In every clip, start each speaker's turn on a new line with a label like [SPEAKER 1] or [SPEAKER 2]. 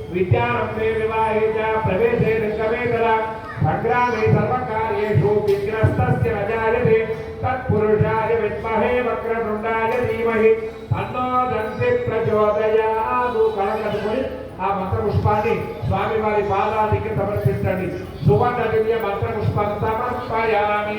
[SPEAKER 1] विद्यारंभे विवाहे च प्रवेशे लिंगमेतर संग्रामे सर्वकार्येषु विघ्नस्तस्य न जायते तत्पुरुषाय विद्महे वक्रतुण्डाय धीमहि तन्नो दन्ति प्रचोदयात् कलकतुनि आ मंत्र पुष्पाన్ని స్వామి వారి పాదానికి సమర్పించండి సువర్ణ దివ్య మంత్ర పుష్పాన్ని సమర్పయామి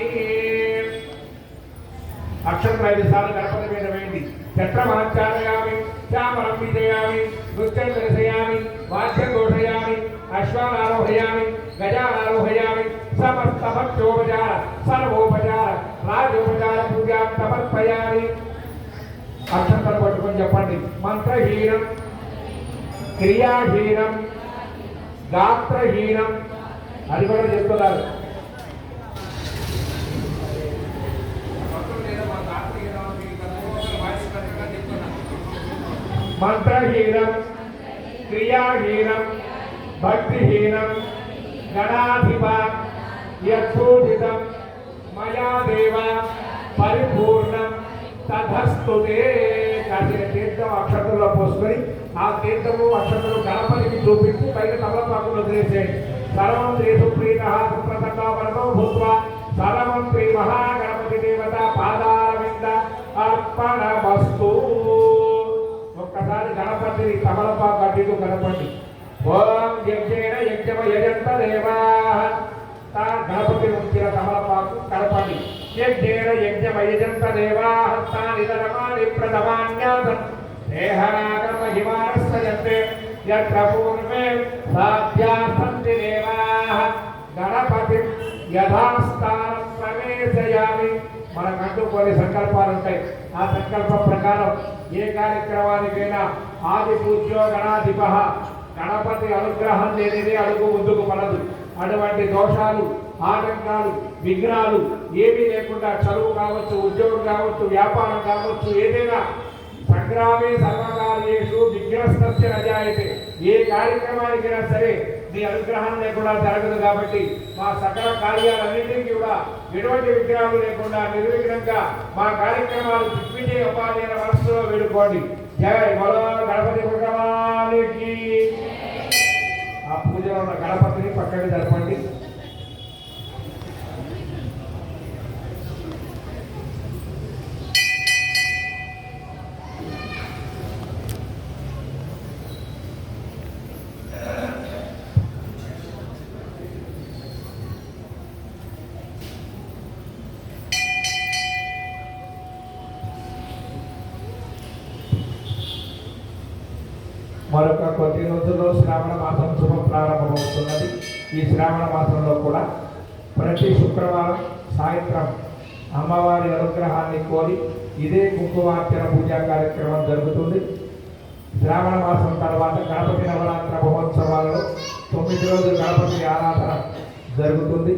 [SPEAKER 1] అక్షరం 5 సార్లు గణపతి మీద వేయండి చక్రమాచారయామి చామరం విజయామి నృత్యం దర్శయామి వాద్యం ఘోషయామి అశ్వారోహయామి గజారోహయామి సమస్త భక్తోపచార సర్వోపచార రాజోపచార పూజా సమర్పయామి అక్షరం పట్టుకొని చెప్పండి మంత్రహీనం క్రియాహీనం గాత్రహీనం అది కూడా చెప్తున్నారు మంత్రహీనం క్రియాహీనం భక్తిహీనం గణాధిప యత్పూజితం మయా దేవ పరిపూర్ణం తధస్తుతే కాసిన తీర్థం అక్షరంలో పోసుకొని ఆ తీర్థము అక్షరంలో గణపతికి చూపించి పైన తమలపాకులు వదిలేసేయండి సర్వం శ్రీసుప్రీత సుప్రసన్నో భూత్వా సర్వం శ్రీ మహాగణపతి దేవత పాదారవింద అర్పణమస్తు ఒక్కసారి గణపతిని తమలపాకు అడ్డు గణపతి ఓం యజ్ఞేన యజ్ఞమ యజంత దేవా గణపతి ఉంచిన తమలపాకు గణపతి యజ్ఞేన యజ్ఞమ యజంత దేవా హస్తాని ధర్మాని ప్రథమాన్యాసన్ దేహనాగమ హిమానస్సయంతే యత్ర పూర్వే సాధ్యాసంతి దేవాః గణపతి యథాస్థానం ప్రవేశయామి. మనకంటూ కొన్ని సంకల్పాలు ఉంటాయి. ఆ సంకల్పం ప్రకారం ఏ కార్యక్రమానికైనా ఆది పూజ్యో గణాధిప గణపతి అనుగ్రహం లేనిదే అడుగు ముందుకు పడదు. అటువంటి దోషాలు ఆటంకాలు విఘ్నాలు ఏమీ లేకుండా చదువు కావచ్చు, ఉద్యోగం కావచ్చు, వ్యాపారం కావచ్చు, ఏదైనా సంగ్రామే సర్వకార్యేషు విఘ్నస్తస్య న జాయతే. ఏ కార్యక్రమానికైనా సరే నీ అనుగ్రహం లేకుండా జరగదు. కాబట్టి మా సకల కార్యాలన్నింటినీ కూడా ఎటువంటి విగ్రహాలు లేకుండా నిర్విఘ్నంగా మా కార్యక్రమాలు దిగ్విజయ అవ్వాలి అనే మనస్సులో వేడుకోండి. జయ బలో గణపతి భగవానికి. ఆ పూజలో ఉన్న గణపతిని పక్కకి జరపండి. మరొక కొద్ది రోజుల్లో శ్రావణ మాసం శుభ ప్రారంభమవుతున్నది. ఈ శ్రావణ మాసంలో కూడా ప్రతి శుక్రవారం సాయంత్రం అమ్మవారి అనుగ్రహాన్ని కోరి ఇదే కుంకుమార్చన పూజా కార్యక్రమం జరుగుతుంది. శ్రావణ మాసం తర్వాత గణపతి నవరాత్రి మహోత్సవాలలో 9 రోజులు గణపతి ఆరాధన జరుగుతుంది.